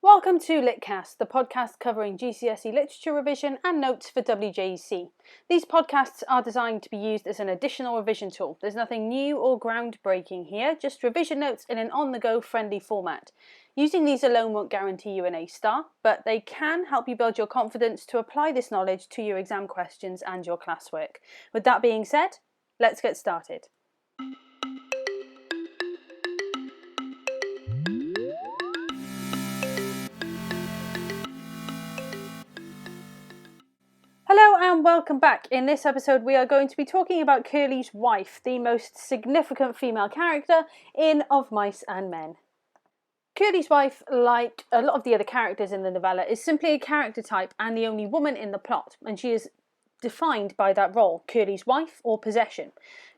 Welcome to Litcast, the podcast covering GCSE literature revision and notes for WJEC. These podcasts are designed to be used as an additional revision tool. There's nothing new or groundbreaking here, just revision notes in an on-the-go friendly format. Using these alone won't guarantee you an A star, but they can help you build your confidence to apply this knowledge to your exam questions and your classwork. With that being said, let's get started. Hello and welcome back. In this episode we are going to be talking about Curley's wife, the most significant female character in Of Mice and Men. Curley's wife, like a lot of the other characters in the novella, is simply a character type and the only woman in the plot, and she is defined by that role, Curley's wife or possession.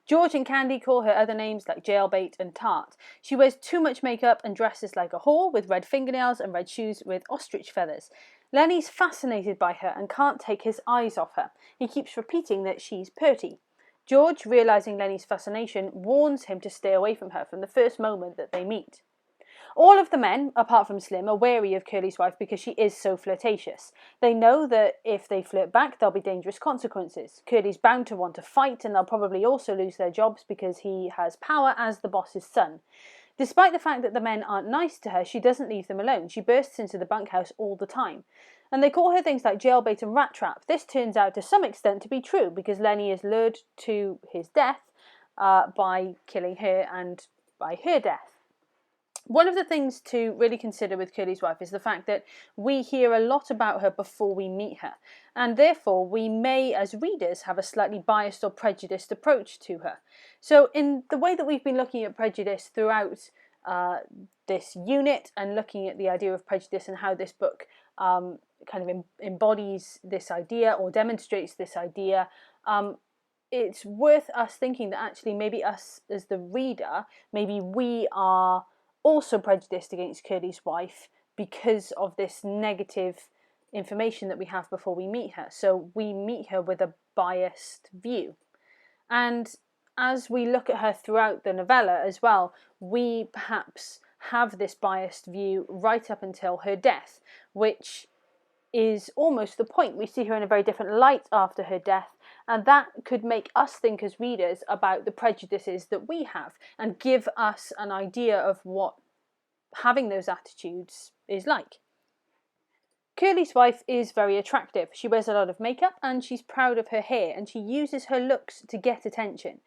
George and Candy call her other names like Jailbait and Tart. She wears too much makeup and dresses like a whore with red fingernails and red shoes with ostrich feathers. Lenny's fascinated by her and can't take his eyes off her. He keeps repeating that she's purty. George, realising Lenny's fascination, warns him to stay away from her from the first moment that they meet. All of the men, apart from Slim, are wary of Curley's wife because she is so flirtatious. They know that if they flirt back, there'll be dangerous consequences. Curley's bound to want to fight, and they'll probably also lose their jobs because he has power as the boss's son. Despite the fact that the men aren't nice to her, she doesn't leave them alone. She bursts into the bunkhouse all the time. And they call her things like jailbait and rat trap. This turns out to some extent to be true because Lenny is lured to his death by killing her and by her death. One of the things to really consider with Curley's wife is the fact that we hear a lot about her before we meet her, and therefore we may, as readers, have a slightly biased or prejudiced approach to her. So in the way that we've been looking at prejudice throughout this unit and looking at the idea of prejudice and how this book kind of embodies this idea or demonstrates this idea, it's worth us thinking that actually maybe us as the reader, maybe we are also prejudiced against Curley's wife because of this negative information that we have before we meet her. So we meet her with a biased view. And as we look at her throughout the novella as well, we perhaps have this biased view right up until her death, which is almost the point. We see her in a very different light after her death, and that could make us think as readers about the prejudices that we have and give us an idea of what having those attitudes is like. Curley's wife is very attractive. She wears a lot of makeup and she's proud of her hair, and she uses her looks to get attention.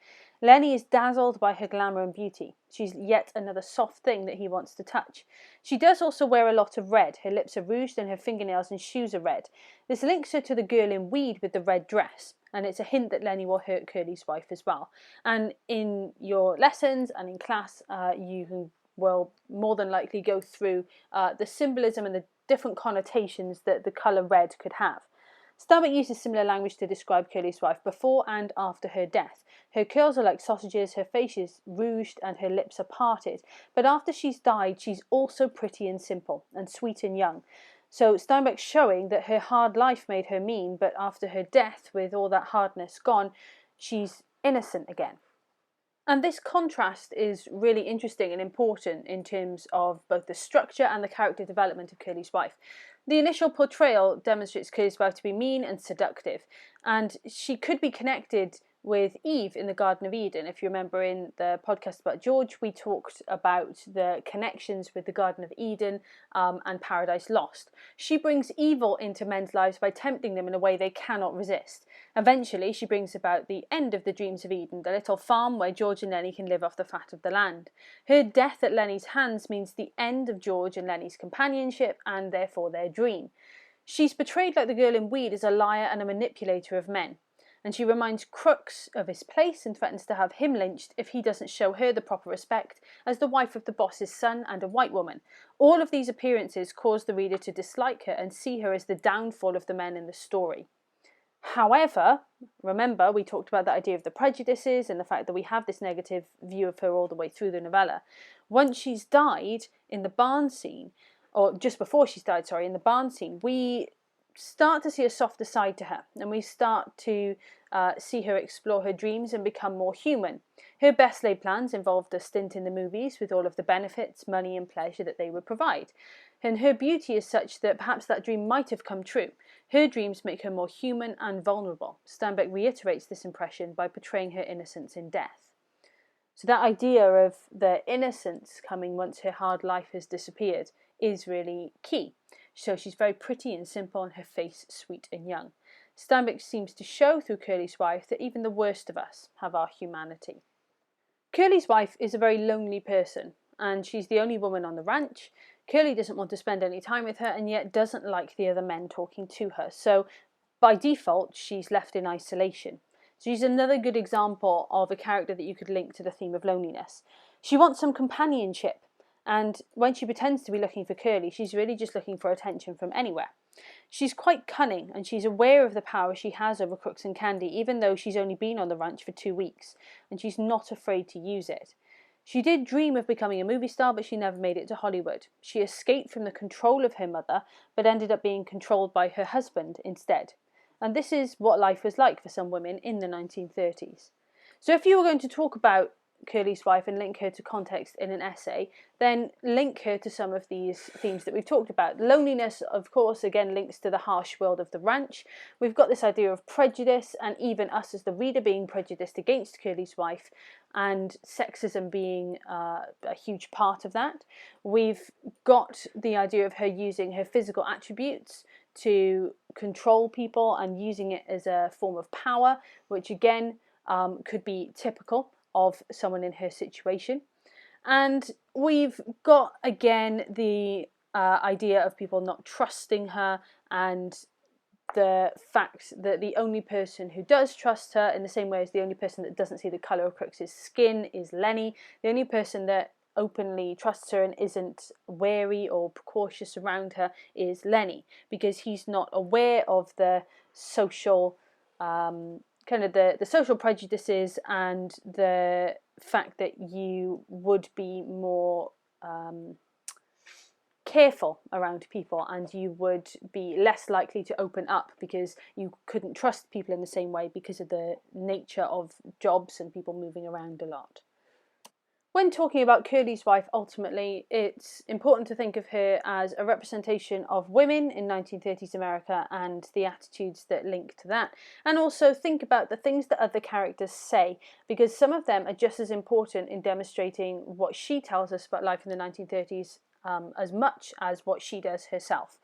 Lenny is dazzled by her glamour and beauty. She's yet another soft thing that he wants to touch. She does also wear a lot of red. Her lips are rouged and her fingernails and shoes are red. This links her to the girl in Weed with the red dress, and it's a hint that Lenny will hurt Curley's wife as well. And in your lessons and in class, you will more than likely go through the symbolism and the different connotations that the colour red could have. Starbuck uses similar language to describe Curley's wife before and after her death. Her curls are like sausages, her face is rouged and her lips are parted. But after she's died, she's also pretty and simple and sweet and young. So Steinbeck's showing that her hard life made her mean, but after her death, with all that hardness gone, she's innocent again. And this contrast is really interesting and important in terms of both the structure and the character development of Curley's wife. The initial portrayal demonstrates Curley's wife to be mean and seductive, and she could be connected with Eve in the Garden of Eden. If you remember in the podcast about George, we talked about the connections with the Garden of Eden and Paradise Lost. She brings evil into men's lives by tempting them in a way they cannot resist. Eventually, she brings about the end of the dreams of Eden, the little farm where George and Lenny can live off the fat of the land. Her death at Lenny's hands means the end of George and Lenny's companionship and therefore their dream. She's portrayed like the girl in Weed as a liar and a manipulator of men. And she reminds Crooks of his place and threatens to have him lynched if he doesn't show her the proper respect as the wife of the boss's son and a white woman. All of these appearances cause the reader to dislike her and see her as the downfall of the men in the story. However, remember we talked about the idea of the prejudices and the fact that we have this negative view of her all the way through the novella. Once she's died in the barn scene, or just before she's died, sorry, in the barn scene, we start to see a softer side to her, and we start to see her explore her dreams and become more human. Her best laid plans involved a stint in the movies with all of the benefits, money and pleasure that they would provide. And her beauty is such that perhaps that dream might have come true. Her dreams make her more human and vulnerable. Steinbeck reiterates this impression by portraying her innocence in death. So that idea of the innocence coming once her hard life has disappeared is really key. So she's very pretty and simple and her face sweet and young. Steinbeck seems to show through Curley's wife that even the worst of us have our humanity. Curley's wife is a very lonely person, and she's the only woman on the ranch. Curley doesn't want to spend any time with her and yet doesn't like the other men talking to her. So by default, she's left in isolation. So she's another good example of a character that you could link to the theme of loneliness. She wants some companionship, and when she pretends to be looking for Curley, she's really just looking for attention from anywhere. She's quite cunning, and she's aware of the power she has over Crooks and Candy, even though she's only been on the ranch for 2 weeks, and she's not afraid to use it. She did dream of becoming a movie star, but she never made it to Hollywood. She escaped from the control of her mother, but ended up being controlled by her husband instead. And this is what life was like for some women in the 1930s. So if you were going to talk about Curley's wife and link her to context in an essay, then link her to some of these themes that we've talked about. Loneliness, of course, again links to the harsh world of the ranch. We've got this idea of prejudice, and even us as the reader being prejudiced against Curley's wife, and sexism being a huge part of that. We've got the idea of her using her physical attributes to control people and using it as a form of power, which again could be typical of someone in her situation. And we've got again the idea of people not trusting her, and the fact that the only person who does trust her, in the same way as the only person that doesn't see the colour of Crooks' skin, is Lenny. The only person that openly trusts her and isn't wary or precautious around her is Lenny, because he's not aware of the social the social prejudices and the fact that you would be more careful around people, and you would be less likely to open up because you couldn't trust people in the same way because of the nature of jobs and people moving around a lot. When talking about Curley's wife, ultimately, it's important to think of her as a representation of women in 1930s America and the attitudes that link to that. And also think about the things that other characters say, because some of them are just as important in demonstrating what she tells us about life in the 1930s as much as what she does herself.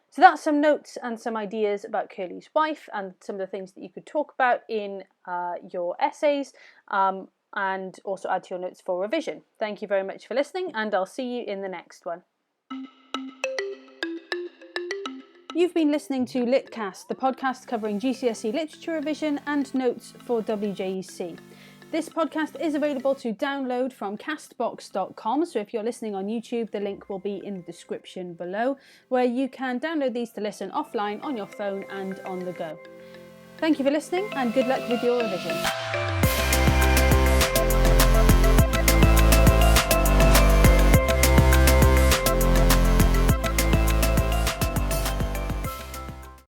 So that's some notes and some ideas about Curley's wife and some of the things that you could talk about in your essays. And also add to your notes for revision. Thank you very much for listening, and I'll see you in the next one. You've been listening to Litcast, the podcast covering GCSE literature revision and notes for WJEC. This podcast is available to download from castbox.com, so if you're listening on YouTube, the link will be in the description below, where you can download these to listen offline on your phone and on the go. Thank you for listening, and good luck with your revision.